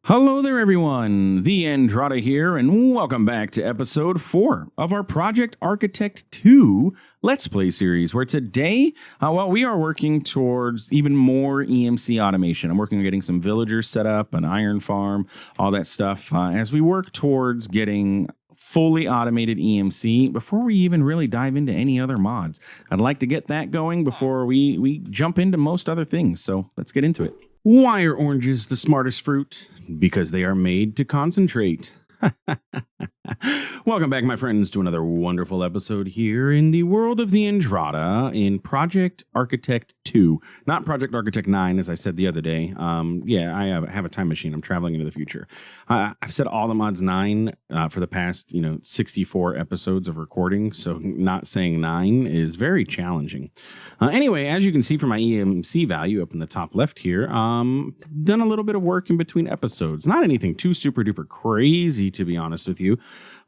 Hello there, everyone. The Andrada here, and welcome back to episode 4 of our Project Architect 2 Let's Play series, where today, we are working towards even more EMC automation. I'm working on getting some villagers set up, an iron farm, all that stuff, as we work towards getting fully automated EMC before we even really dive into any other mods. I'd like to get that going before we jump into most other things, so let's get into it. Why are oranges the smartest fruit? Because they are made to concentrate. Welcome back, my friends, to another wonderful episode here in the world of the Andrada in Project Architect 2. Not Project Architect 9, as I said the other day. I have a time machine. I'm traveling into the future. I've said all the mods 9 for the past, 64 episodes of recording, so not saying 9 is very challenging. Anyway, as you can see from my EMC value up in the top left here, done a little bit of work in between episodes. Not anything too super duper crazy, to be honest with you,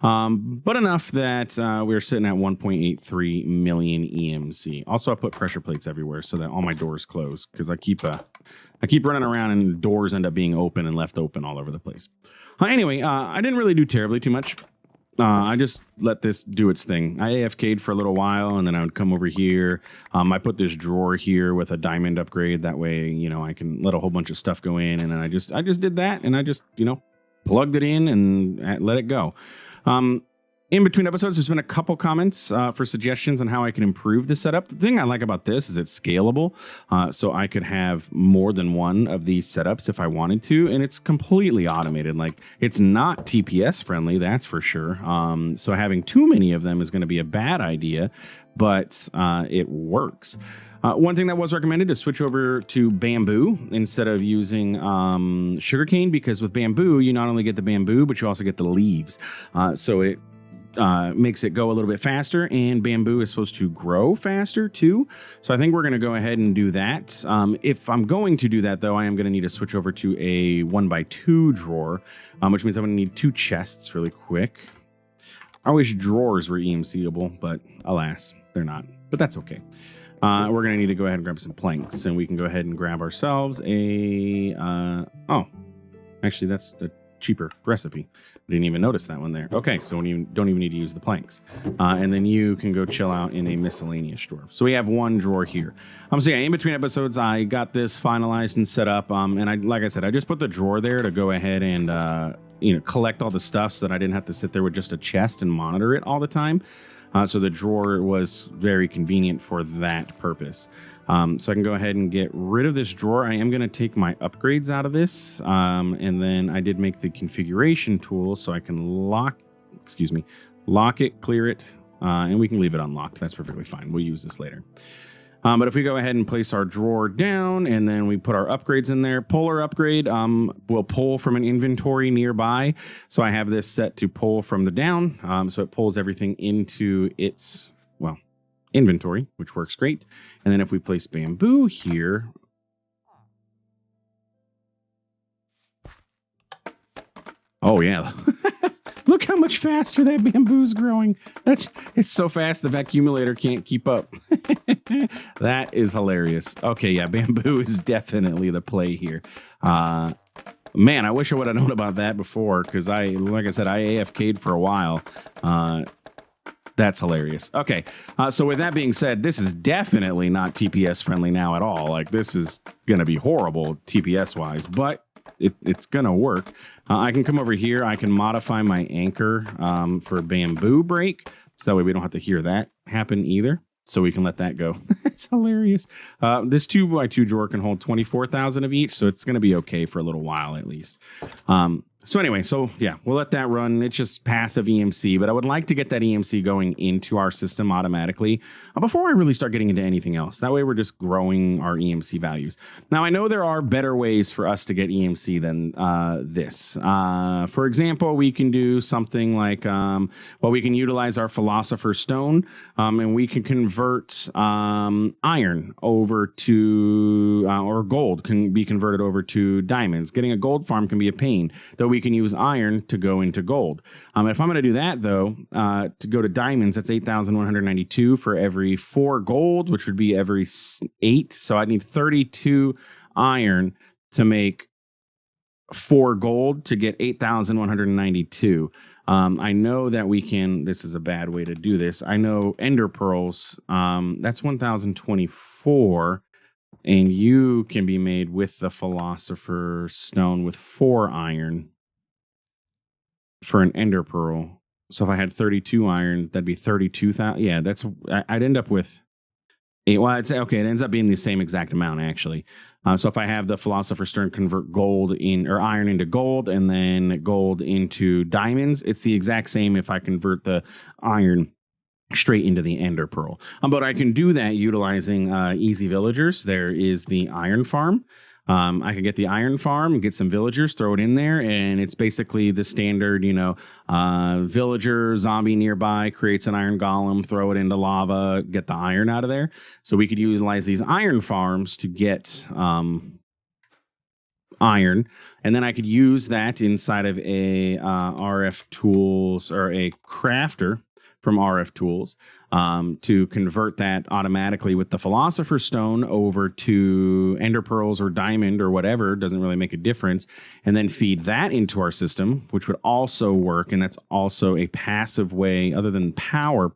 but enough that we're sitting at 1.83 million EMC. Also, I put pressure plates everywhere so that all my doors close, because I keep running around and doors end up being open and left open all over the place. Anyway, I didn't really do terribly too much. I just let this do its thing. I AFK'd for a little while, and then I would come over here. I put this drawer here with a diamond upgrade. That way, I can let a whole bunch of stuff go in, and then I just did that, and I just, plugged it in and let it go. In between episodes, there's been a couple comments for suggestions on how I can improve the setup. The thing I like about this is it's scalable, so I could have more than one of these setups if I wanted to, and it's completely automated. Like, it's not TPS friendly, that's for sure. So having too many of them is going to be a bad idea, but it works. One thing that was recommended is switch over to bamboo instead of using sugarcane, because with bamboo, you not only get the bamboo, but you also get the leaves. So it makes it go a little bit faster, and bamboo is supposed to grow faster too. So I think we're going to go ahead and do that. If I'm going to do that, though, I am going to need to switch over to a 1x2 drawer, which means I'm going to need 2 chests really quick. I wish drawers were EMCable, but alas, they're not. But that's okay. We're going to need to go ahead and grab some planks, and we can go ahead and grab ourselves a... actually, that's a cheaper recipe. I didn't even notice that one there. Okay, so you don't even need to use the planks. And then you can go chill out in a miscellaneous drawer. So we have one drawer here. So yeah, in between episodes, I got this finalized and set up. And like I said, I just put the drawer there to go ahead and collect all the stuff so that I didn't have to sit there with just a chest and monitor it all the time. So the drawer was very convenient for that purpose. So I can go ahead and get rid of this drawer. I am going to take my upgrades out of this. And then I did make the configuration tool so I can lock it, clear it, and we can leave it unlocked. That's perfectly fine. We'll use this later. But if we go ahead and place our drawer down and then we put our upgrades in there, puller upgrade will pull from an inventory nearby. So I have this set to pull from the down. So it pulls everything into its, inventory, which works great. And then if we place bamboo here, oh yeah, look how much faster that bamboo's growing. It's so fast the vacuumulator can't keep up. That is hilarious. Okay, yeah, bamboo is definitely the play here. Man, I wish I would have known about that before, because like I said, I AFK'd for a while. That's hilarious. Okay, so with that being said, this is definitely not TPS friendly now at all. Like, this is going to be horrible TPS wise, but it's going to work. I can come over here. I can modify my anchor for bamboo break, so that way we don't have to hear that happen either. So we can let that go. It's hilarious. This 2x2 drawer can hold 24,000 of each, so it's going to be okay for a little while at least. So anyway, we'll let that run. It's just passive EMC, but I would like to get that EMC going into our system automatically before I really start getting into anything else. That way we're just growing our EMC values. Now, I know there are better ways for us to get EMC than this. For example, we can do something like, we can utilize our Philosopher's Stone, and we can convert iron over to, or gold can be converted over to diamonds. Getting a gold farm can be a pain, though we can use iron to go into gold. If I'm going to do that, though, to go to diamonds, that's 8,192 for every 4 gold, which would be every 8. So I need 32 iron to make 4 gold to get 8,192. I know that we can, this is a bad way to do this. I know ender pearls, that's 1,024, and you can be made with the philosopher's stone with 4 iron for an ender pearl. So if I had 32 iron, that'd be 32,000. Yeah, I'd end up with 8. Well, it's okay. It ends up being the same exact amount, actually. So if I have the philosopher's stone convert gold or iron into gold and then gold into diamonds, it's the exact same if I convert the iron straight into the ender pearl. But I can do that utilizing easy villagers. There is the iron farm. I can get the iron farm, get some villagers, throw it in there, and it's basically the standard, villager, zombie nearby, creates an iron golem, throw it into lava, get the iron out of there. So we could utilize these iron farms to get iron, and then I could use that inside of a RFTools or a crafter from RFTools to convert that automatically with the philosopher's stone over to ender pearls or diamond or whatever. Doesn't really make a difference, and then feed that into our system, which would also work, and that's also a passive way other than power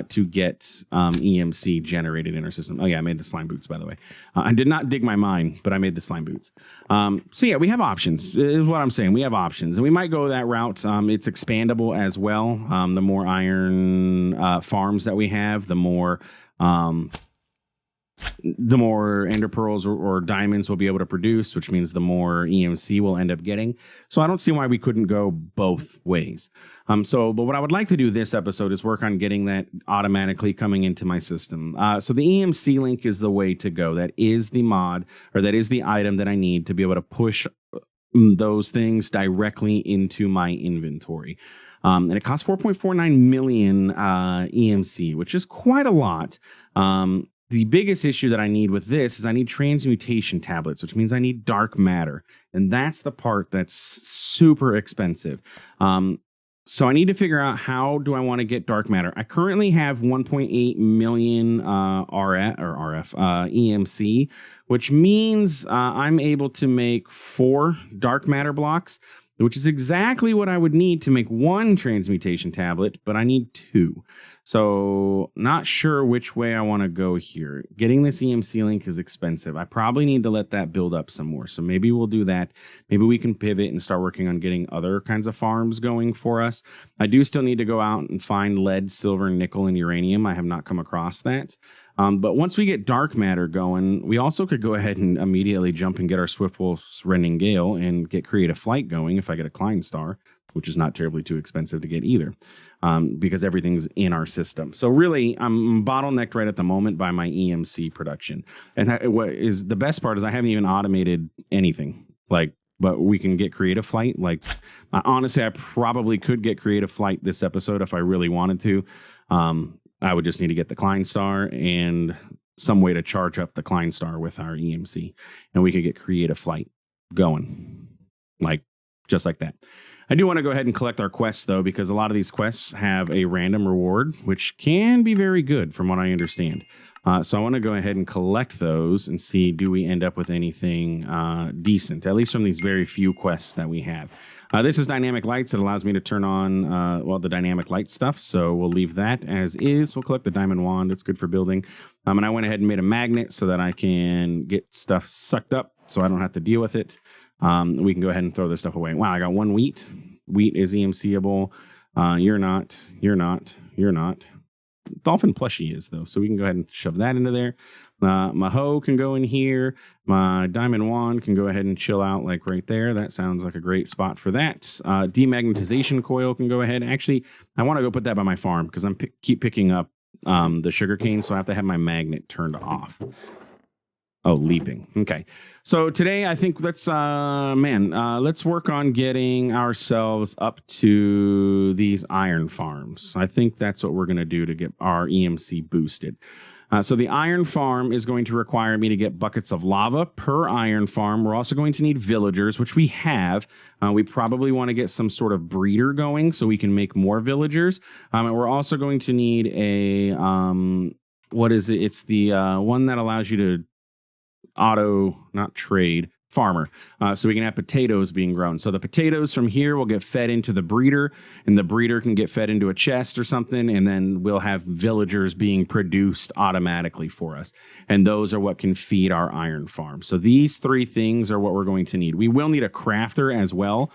to get EMC generated in our system. Oh yeah, I made the slime boots, by the way. I did not dig my mine, but I made the slime boots. So yeah, we have options is what I'm saying. We have options, and we might go that route. It's expandable as well. The more iron farms that we have, the more ender pearls or diamonds we'll be able to produce, which means the more EMC we'll end up getting. So I don't see why we couldn't go both ways. But what I would like to do this episode is work on getting that automatically coming into my system. So the EMC link is the way to go. That is the mod, or that is the item that I need to be able to push those things directly into my inventory. And it costs 4.49 million EMC, which is quite a lot. The biggest issue that I need with this is I need transmutation tablets, which means I need dark matter. And that's the part that's super expensive. So I need to figure out, how do I want to get dark matter? I currently have 1.8 million RF EMC, which means I'm able to make 4 dark matter blocks, which is exactly what I would need to make 1 transmutation tablet, but I need 2. So not sure which way I want to go here. Getting this EMC link is expensive. I probably need to let that build up some more. So maybe we'll do that. Maybe we can pivot and start working on getting other kinds of farms going for us. I do still need to go out and find lead, silver, nickel, and uranium. I have not come across that. But once we get dark matter going, we also could go ahead and immediately jump and get our Swiftwolf's Rending Gale and get Create a Flight going if I get a Klein Star, which is not terribly too expensive to get either, because everything's in our system. So really, I'm bottlenecked right at the moment by my EMC production. And what is the best part is I haven't even automated anything. But we can get Create a Flight. Honestly, I probably could get Create a Flight this episode if I really wanted to. I would just need to get the Klein Star and some way to charge up the Klein Star with our EMC, and we could get Create a Flight going, just like that. I do want to go ahead and collect our quests, though, because a lot of these quests have a random reward, which can be very good from what I understand. So I want to go ahead and collect those and see, do we end up with anything decent, at least from these very few quests that we have. This is dynamic lights. It allows me to turn on, the dynamic light stuff. So we'll leave that as is. We'll collect the diamond wand. It's good for building. And I went ahead and made a magnet so that I can get stuff sucked up so I don't have to deal with it. We can go ahead and throw this stuff away. Wow, I got 1 wheat. Wheat is EMCable. You're not. Dolphin plushie is, though, so we can go ahead and shove that into there. My hoe can go in here. My diamond wand can go ahead and chill out right there. That sounds like a great spot for that. Demagnetization coil can go ahead. Actually, I want to go put that by my farm because I'm keep picking up the sugarcane, so I have to have my magnet turned off. Oh, leaping. Okay. So today I think let's work on getting ourselves up to these iron farms. I think that's what we're going to do to get our EMC boosted. So the iron farm is going to require me to get buckets of lava per iron farm. We're also going to need villagers, which we have. We probably want to get some sort of breeder going so we can make more villagers. And we're also going to need a, what is it? It's the one that allows you to not trade, farmer. So we can have potatoes being grown. So the potatoes from here will get fed into the breeder, and the breeder can get fed into a chest or something, and then we'll have villagers being produced automatically for us. And those are what can feed our iron farm. So these three things are what we're going to need. We will need a crafter as well,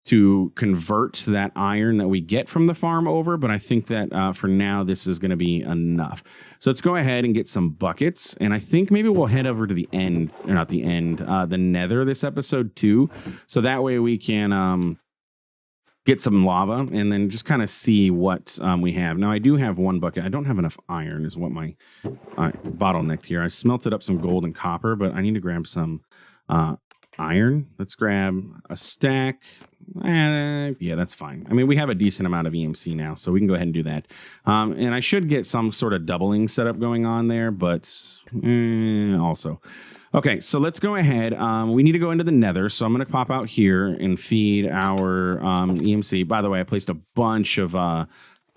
to convert that iron that we get from the farm over. But I think that for now, this is going to be enough. So let's go ahead and get some buckets. And I think maybe we'll head over to the end, or not the end, the Nether this episode too. So that way we can get some lava and then just kind of see what we have. Now I do have one bucket. I don't have enough iron is what my bottleneck here. I smelted up some gold and copper, but I need to grab some iron. Let's grab a stack. Yeah, that's fine. I mean, we have a decent amount of EMC now, so we can go ahead and do that. And I should get some sort of doubling setup going on there, but also. Okay, so let's go ahead. We need to go into the Nether, so I'm going to pop out here and feed our EMC. By the way, I placed a bunch of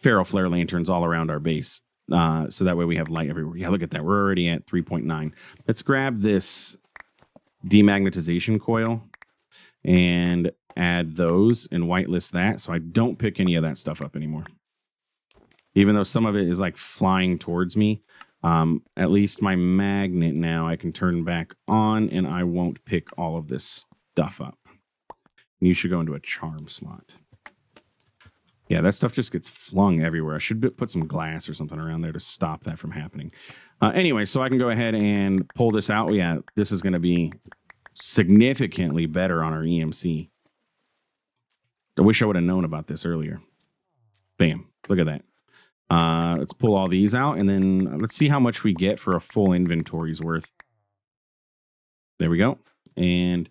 Pharaoh Flare lanterns all around our base, so that way we have light everywhere. Yeah, look at that. We're already at 3.9. Let's grab this demagnetization coil and add those and whitelist that, so I don't pick any of that stuff up anymore. Even though some of it is like flying towards me, at least my magnet now I can turn back on and I won't pick all of this stuff up. You should go into a charm slot. Yeah, that stuff just gets flung everywhere. I should put some glass or something around there to stop that from happening. Anyway, so I can go ahead and pull this out. Yeah, this is going to be significantly better on our EMC. I wish I would have known about this earlier. Bam. Look at that. Let's pull all these out, and then let's see how much we get for a full inventory's worth. There we go. And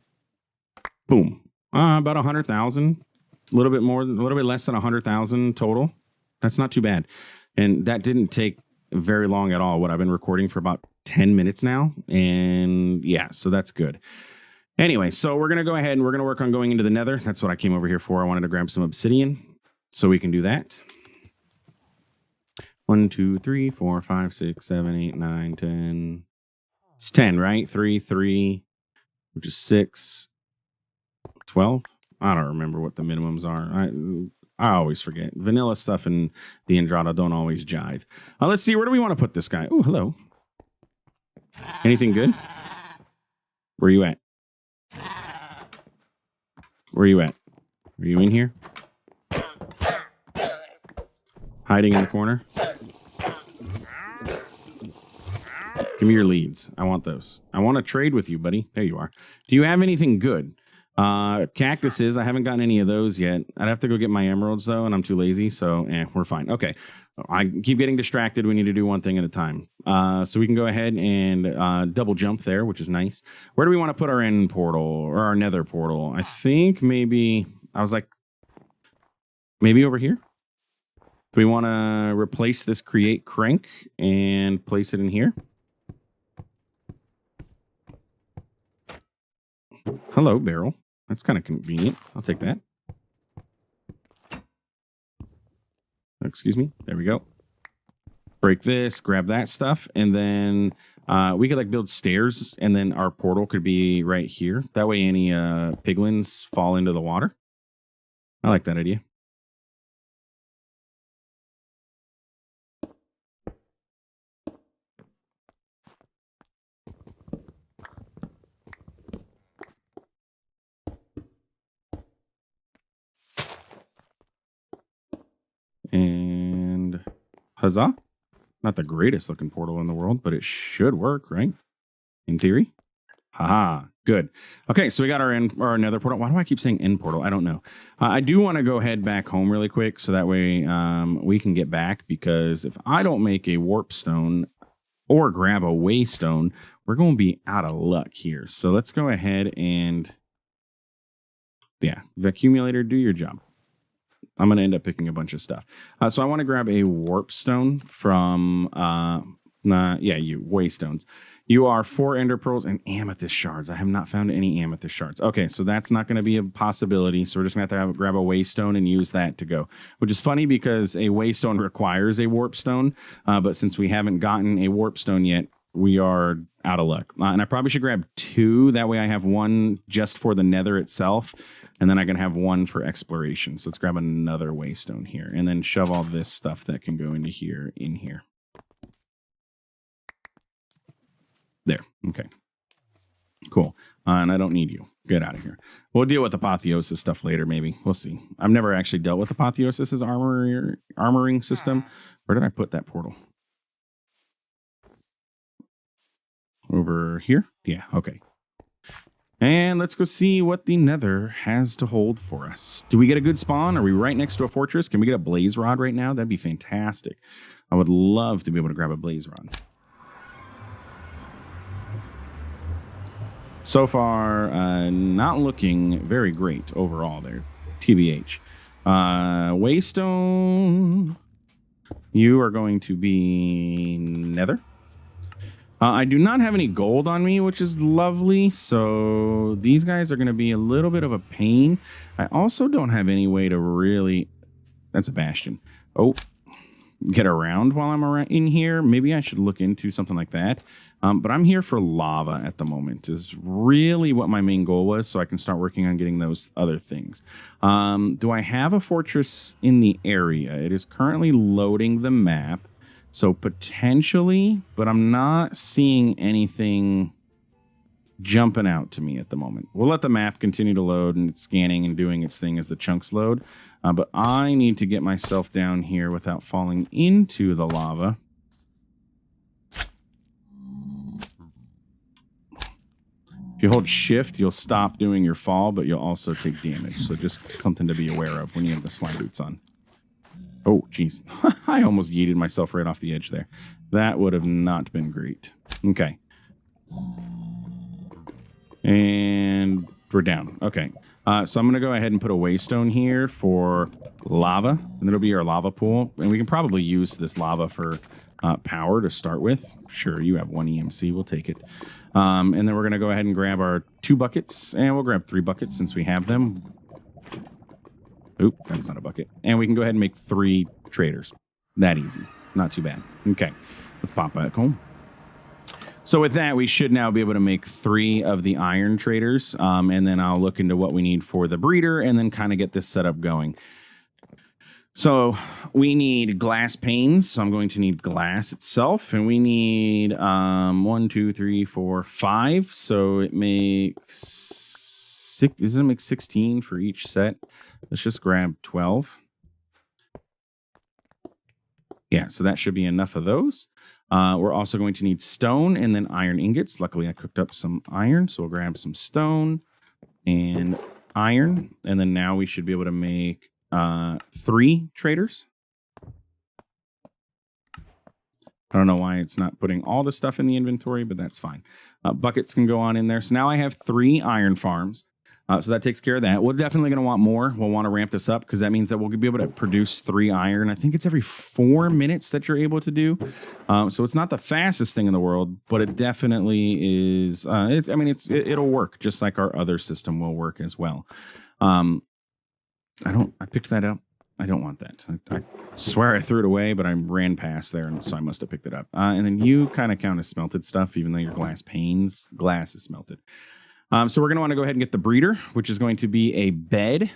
boom. About 100,000. A little bit more, a little bit less than 100,000 total. That's not too bad. And that didn't take very long at all. What I've been recording for about 10 minutes now. And yeah, so that's good. Anyway, so we're going to go ahead and we're going to work on going into the Nether. That's what I came over here for. I wanted to grab some obsidian so we can do that. 1, 2, 3, 4, 5, 6, 7, 8, 9, 10. It's 10, right? 3, 3, which is 6, 12. I don't remember what the minimums are. I always forget. Vanilla stuff and the Andrada don't always jive. Let's see. Where do we want to put this guy? Oh, hello. Anything good? Where are you at? Where are you at? Are you in here? Hiding in the corner? Give me your leads. I want those. I want to trade with you, buddy. There you are. Do you have anything good? Cactuses. I haven't gotten any of those yet. I'd have to go get my emeralds, though, and I'm too lazy, so we're fine. Okay. I keep getting distracted. We need to do one thing at a time. So we can go ahead and double jump there, which is nice. Where do we want to put our end portal or our Nether portal? I think maybe, I was like, maybe over here? Do we want to replace this create crank and place it in here? Hello, barrel. That's kind of convenient. I'll take that. Excuse me. There we go. Break this, grab that stuff, and then we could like build stairs, and then our portal could be right here. That way any piglins fall into the water. I like that idea. And huzzah. Not the greatest looking portal in the world, but it should work, right? In theory. Haha, good. Okay, so we got our Nether portal. Why do I keep saying end portal? I don't know. I do want to go head back home really quick so that way we can get back, because if I don't make a warp stone or grab a waystone, we're going to be out of luck here. So let's go ahead and, yeah, the accumulator, do your job. I'm going to end up picking a bunch of stuff. So I want to grab a warp stone from, waystones. You are 4 ender pearls and amethyst shards. I have not found any amethyst shards. Okay, so that's not going to be a possibility. So we're just going to have to grab a waystone and use that to go. Which is funny because a waystone requires a warp stone. But since we haven't gotten a warp stone yet, we are out of luck. And I probably should grab 2. That way I have 1 just for the Nether itself. And then I can have 1 for exploration. So let's grab another waystone here. And then shove all this stuff that can go into here in here. There. Okay. Cool. And I don't need you. Get out of here. We'll deal with Apotheosis stuff later, maybe. We'll see. I've never actually dealt with Apotheosis' armoring system. Where did I put that portal? Over here? Yeah, okay. And let's go see what the Nether has to hold for us. Do we get a good spawn? Are we right next to a fortress? Can we get a blaze rod right now? That'd be fantastic. I would love to be able to grab a blaze rod. So far, not looking very great overall there. TBH. Waystone. You are going to be Nether. I do not have any gold on me, which is lovely. So these guys are going to be a little bit of a pain. I also don't have any way to really... That's a bastion. Oh, get around while I'm around in here. Maybe I should look into something like that. But I'm here for lava at the moment is really what my main goal was, so I can start working on getting those other things. Do I have a fortress in the area? It is currently loading the map, so potentially, but I'm not seeing anything jumping out to me at the moment. We'll let the map continue to load, and it's scanning and doing its thing as the chunks load. But I need to get myself down here without falling into the lava. If you hold shift, you'll stop doing your fall, but you'll also take damage. So just something to be aware of when you have the slime boots on. Oh, jeez. I almost yeeted myself right off the edge there. That would have not been great. Okay. And we're down. Okay. So I'm going to go ahead and put a waystone here for lava. And it'll be our lava pool. And we can probably use this lava for power to start with. Sure, you have 1 EMC. We'll take it. And then we're going to go ahead and grab our 2 buckets. And we'll grab 3 buckets since we have them. Oop, that's not a bucket. And we can go ahead and make 3 traders. That easy. Not too bad. Okay, let's pop back home. So with that, we should now be able to make 3 of the iron traders. And then I'll look into what we need for the breeder and then kind of get this setup going. So we need glass panes. So I'm going to need glass itself. And we need 1, 2, 3, 4, 5. So it makes 6. Doesn't it make 16 for each set? Let's just grab 12. Yeah, so that should be enough of those. We're also going to need stone and then iron ingots. Luckily, I cooked up some iron, so we'll grab some stone and iron. And then now we should be able to make 3 traders. I don't know why it's not putting all the stuff in the inventory, but that's fine. Buckets can go on in there. So now I have 3 iron farms. So that takes care of that. We're definitely going to want more. We'll want to ramp this up because that means that we'll be able to produce 3 iron. I think it's every 4 minutes that you're able to do. So it's not the fastest thing in the world, but it definitely is. It'll work just like our other system will work as well. I picked that up. I don't want that. I swear I threw it away, but I ran past there, and so I must have picked it up. And then you kind of count as smelted stuff, even though your glass panes, glass is smelted. So we're going to want to go ahead and get the breeder, which is going to be a bed,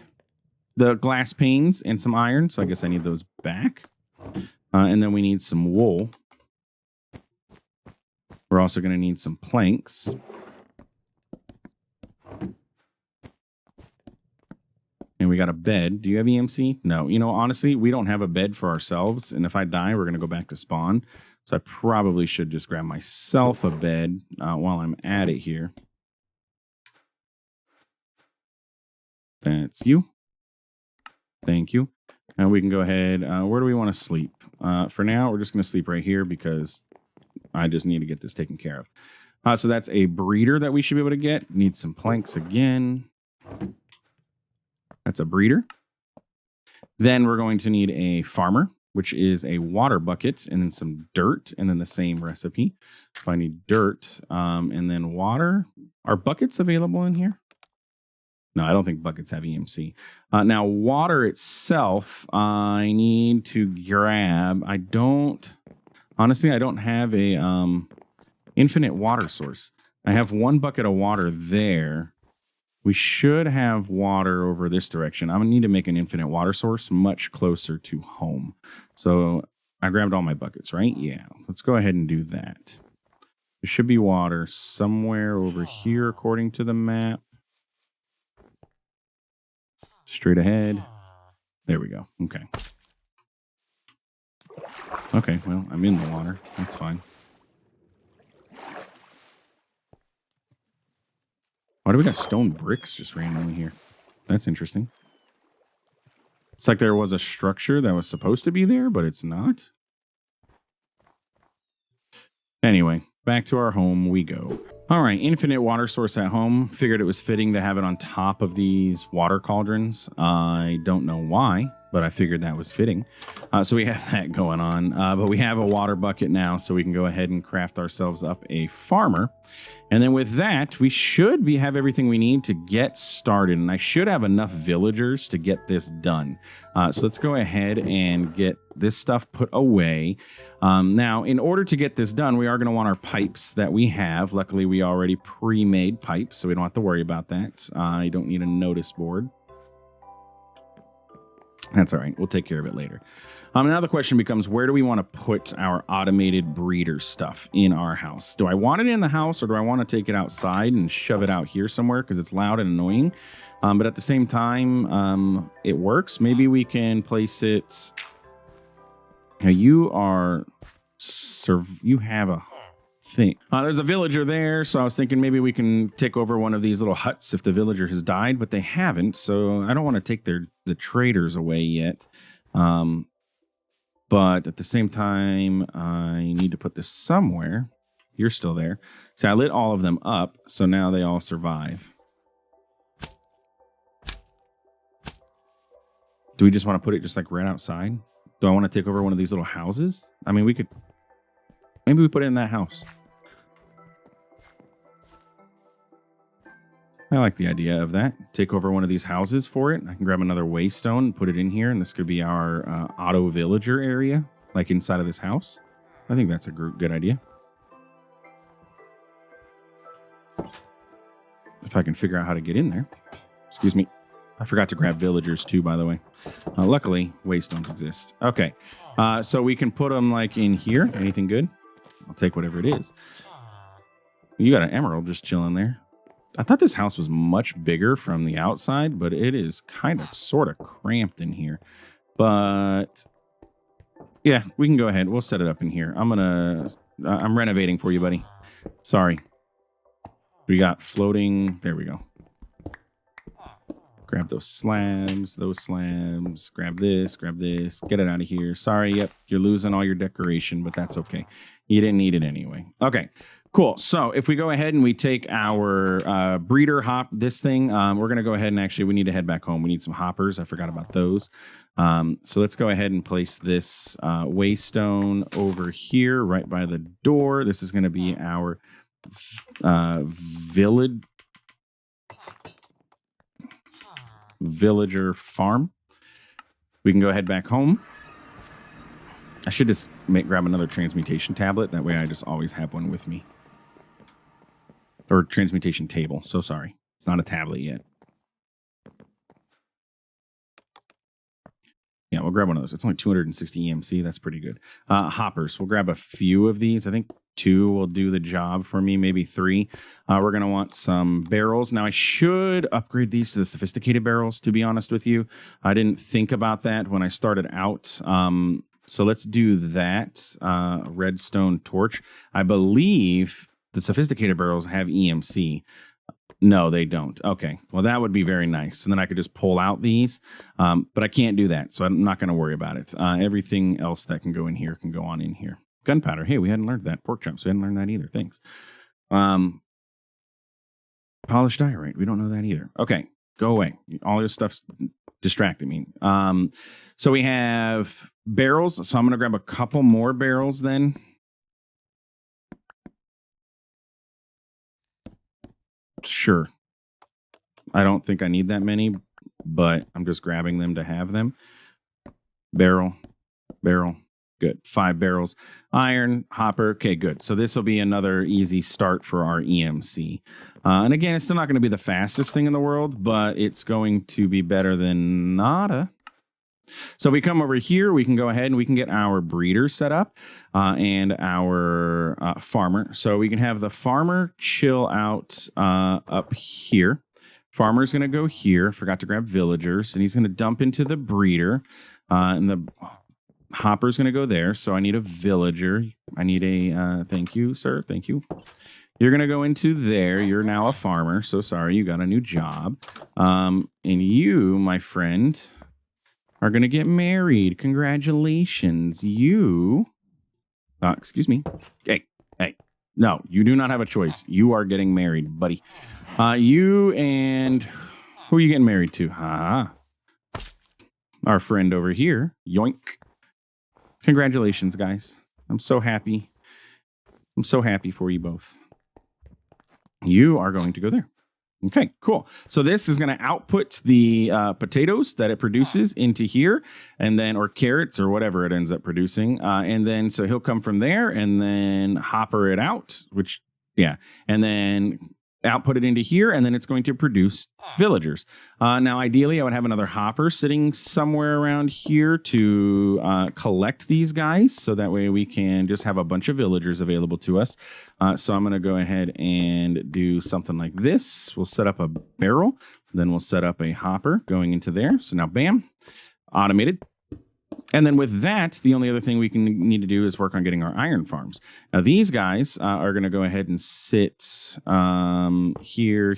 the glass panes, and some iron. So I guess I need those back. And then we need some wool. We're also going to need some planks. And we got a bed. Do you have EMC? No. You know, honestly, we don't have a bed for ourselves. And if I die, we're going to go back to spawn. So I probably should just grab myself a bed while I'm at it here. That's you. Thank you. And we can go ahead. Where do we want to sleep? For now, we're just going to sleep right here because I just need to get this taken care of. So that's a breeder that we should be able to get. Need some planks again. That's a breeder. Then we're going to need a farmer, which is a water bucket and then some dirt and then the same recipe. So I need dirt and then water. Are buckets available in here? No, I don't think buckets have EMC. Now, water itself, I need to grab. Honestly, I don't have a Infinite water source. I have 1 bucket of water there. We should have water over this direction. I'm going to need to make an infinite water source much closer to home. So I grabbed all my buckets, right? Yeah. Let's go ahead and do that. There should be water somewhere over here according to the map. Straight ahead. There we go. Okay. Okay, well, I'm in the water. That's fine. Why do we got stone bricks just randomly here? That's interesting. It's like there was a structure that was supposed to be there, but it's not. Anyway, back to our home we go. All right, infinite water source at home. Figured it was fitting to have it on top of these water cauldrons. I don't know why, but I figured that was fitting. So we have that going on. But we have a water bucket now, so we can go ahead and craft ourselves up a farmer. And then with that, we should have everything we need to get started. And I should have enough villagers to get this done. So let's go ahead and get this stuff put away. Now, in order to get this done, we are going to want our pipes that we have. Luckily, we already pre-made pipes, so we don't have to worry about that. I don't need a notice board. That's all right. We'll take care of it later. Now the question becomes, where do we want to put our automated breeder stuff in our house? Do I want it in the house, or do I want to take it outside and shove it out here somewhere because it's loud and annoying? But at the same time, it works. Maybe we can place it. Now you have a thing. There's a villager there, so I was thinking maybe we can take over one of these little huts if the villager has died, but they haven't, so I don't want to take the traders away yet. But at the same time, I need to put this somewhere. You're still there. See, I lit all of them up, so now they all survive. Do we just want to put it just like right outside? Do I want to take over one of these little houses? I mean, we could... Maybe we put it in that house. I like the idea of that. Take over one of these houses for it. I can grab another waystone and put it in here, and this could be our auto villager area, like inside of this house. I think that's a good idea. If I can figure out how to get in there. Excuse me. I forgot to grab villagers too, by the way. Luckily, waystones exist. Okay, so we can put them like in here. Anything good? I'll take whatever it is. You got an emerald just chilling there. I thought this house was much bigger from the outside, but it is kind of sort of cramped in here. But yeah, we can go ahead. We'll set it up in here. I'm renovating for you, buddy. Sorry. We got floating. There we go. Grab those slabs. Grab this. Get it out of here. Sorry, yep, you're losing all your decoration, but that's okay. You didn't need it anyway. Okay, cool. So if we go ahead and we take our breeder hop, this thing, we're going to go ahead and actually, we need to head back home. We need some hoppers. I forgot about those. So let's go ahead and place this waystone over here right by the door. This is going to be our villager farm. We can go head back home. I should just grab another transmutation tablet. That way I just always have one with me. Or transmutation table. So sorry. It's not a tablet yet. Yeah, we'll grab one of those. It's only 260 EMC. That's pretty good. Hoppers. We'll grab a few of these. I think 2 will do the job for me, maybe 3. We're going to want some barrels. Now, I should upgrade these to the sophisticated barrels, to be honest with you. I didn't think about that when I started out. So let's do that. Redstone torch. I believe the sophisticated barrels have EMC. No, they don't. Okay. Well, that would be very nice. And then I could just pull out these. But I can't do that, so I'm not going to worry about it. Everything else that can go in here can go on in here. Gunpowder. Hey, we hadn't learned that. Pork chops. We hadn't learned that either. Thanks. Polished diorite. We don't know that either. Okay. Go away. All this stuff's distracting me. So we have barrels. So I'm going to grab a couple more barrels then. Sure. I don't think I need that many, but I'm just grabbing them to have them. Barrel, barrel, Good. 5 barrels. Iron, hopper. Okay, good. So this will be another easy start for our EMC. And again, it's still not going to be the fastest thing in the world, but it's going to be better than nada. So we come over here, we can go ahead and we can get our breeder set up and our farmer. So we can have the farmer chill out up here. Farmer's going to go here. Forgot to grab villagers, and he's going to dump into the breeder. And the hopper's going to go there. So I need a villager. I need a, thank you, sir. Thank you. You're going to go into there. You're now a farmer. So sorry, you got a new job. And you, my friend, are going to get married. Congratulations. You, excuse me. Hey. No, you do not have a choice. You are getting married, buddy. You and who are you getting married to? Our friend over here. Yoink. Congratulations, guys. I'm so happy. I'm so happy for you both. You are going to go there. Okay, cool. So this is going to output the potatoes that it produces into here, and then, or carrots or whatever it ends up producing. And then, so he'll come from there and then hopper it out, which, yeah, and then output it into here, and then it's going to produce villagers. Now, ideally, I would have another hopper sitting somewhere around here to collect these guys, so that way we can just have a bunch of villagers available to us. So I'm going to go ahead and do something like this. We'll set up a barrel, then we'll set up a hopper going into there. So now, bam, automated. And then with that, the only other thing we need to do is work on getting our iron farms. Now, these guys are going to go ahead and sit here,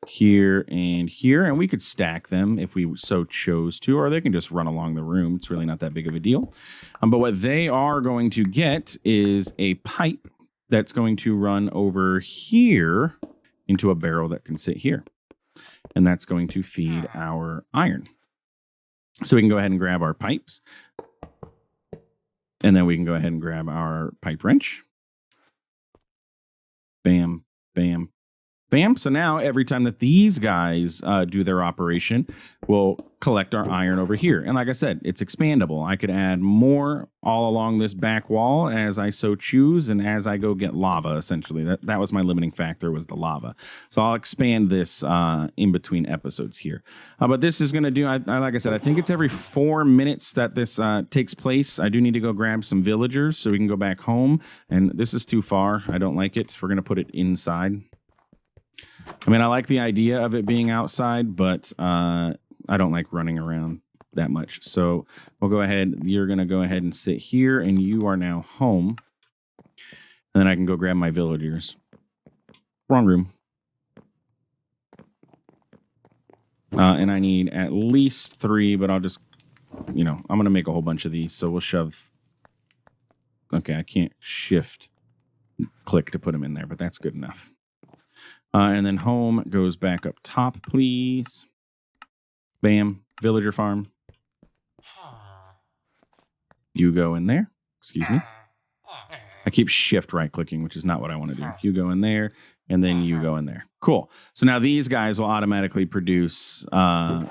here, and here. And we could stack them if we so chose to, or they can just run along the room. It's really not that big of a deal. But what they are going to get is a pipe that's going to run over here into a barrel that can sit here. And that's going to feed our iron. So we can go ahead and grab our pipes. And then we can go ahead and grab our pipe wrench. Bam, bam, bam. So now every time that these guys do their operation, we'll collect our iron over here. And like I said, it's expandable. I could add more all along this back wall as I so choose, and as I go get lava, essentially. That was my limiting factor, was the lava. So I'll expand this in between episodes here. But this is going to do, like I said, I think it's every 4 minutes that this takes place. I do need to go grab some villagers so we can go back home. And this is too far. I don't like it. We're going to put it inside. I mean, I like the idea of it being outside, but I don't like running around that much. So we'll go ahead. You're going to go ahead and sit here, and you are now home. And then I can go grab my villagers. Wrong room. And I need at least 3, but I'll just, I'm going to make a whole bunch of these. So we'll shove. Okay, I can't shift click to put them in there, but that's good enough. And then home goes back up top, please. Bam. Villager farm. You go in there. Excuse me. I keep shift right clicking, which is not what I want to do. You go in there, and then you go in there. Cool. So now these guys will automatically produce iron,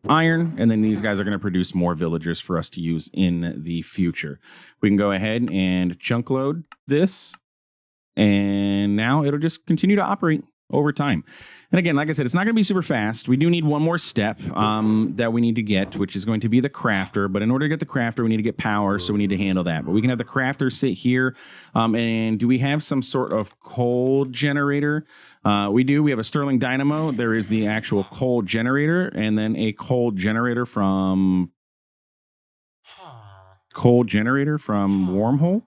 and then these guys are going to produce more villagers for us to use in the future. We can go ahead and chunk load this, and now it'll just continue to operate over time. And again, like I said, it's not going to be super fast. We do need one more step that we need to get, which is going to be the crafter. But in order to get the crafter, we need to get power, so we need to handle that. But we can have the crafter sit here. And do we have some sort of coal generator? We do. We have a Sterling Dynamo. There is the actual coal generator, and then a coal generator from Wormhole.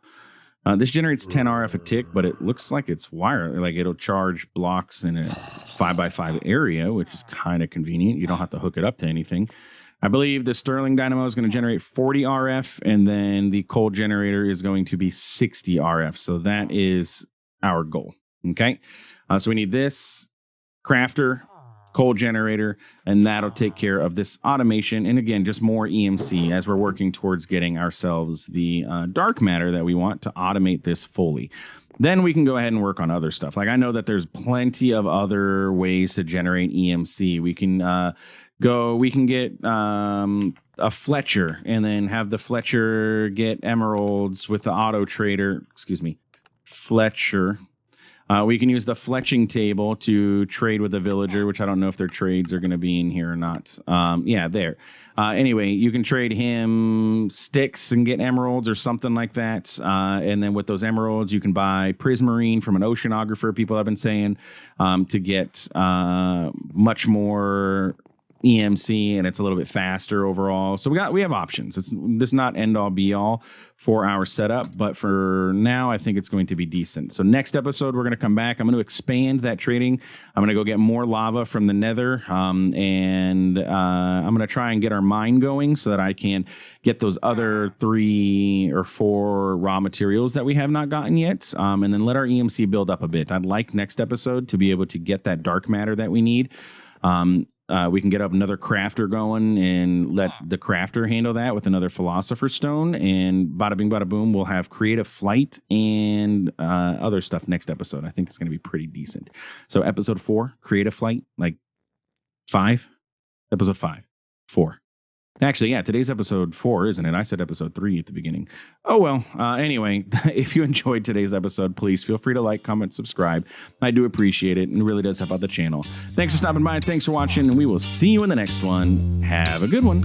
This generates 10 RF a tick, but it looks like it's wire. Like it'll charge blocks in a 5x5 area, which is kind of convenient. You don't have to hook it up to anything. I believe the Sterling Dynamo is going to generate 40 RF, and then the coal generator is going to be 60 RF. So that is our goal. Okay. So we need this crafter, coal generator, and that'll take care of this automation. And again, just more EMC as we're working towards getting ourselves the dark matter that we want to automate this fully. Then we can go ahead and work on other stuff. Like I know that there's plenty of other ways to generate EMC. We can get a Fletcher and then have the Fletcher get emeralds with the auto trader. Excuse me, Fletcher. We can use the fletching table to trade with a villager, which I don't know if their trades are going to be in here or not. Yeah, there. Anyway, you can trade him sticks and get emeralds or something like that. And then with those emeralds, you can buy prismarine from an oceanographer, people have been saying, to get much more EMC, and it's a little bit faster overall. So we have options. This is not end all be all for our setup, but for now, I think it's going to be decent. So next episode, we're going to come back. I'm going to expand that trading. I'm going to go get more lava from the Nether, and I'm going to try and get our mine going so that I can get those other 3 or 4 raw materials that we have not gotten yet, and then let our EMC build up a bit. I'd like next episode to be able to get that dark matter that we need. We can get up another crafter going and let the crafter handle that with another philosopher's stone, and bada bing bada boom, we'll have creative flight and other stuff next episode. I think it's going to be pretty decent. So episode 4, creative flight, like 5, episode 5, 4. Actually, yeah, today's episode 4, isn't it? I said episode 3 at the beginning. Oh, well. Anyway, if you enjoyed today's episode, please feel free to like, comment, subscribe. I do appreciate it, and it really does help out the channel. Thanks for stopping by. Thanks for watching, and we will see you in the next one. Have a good one.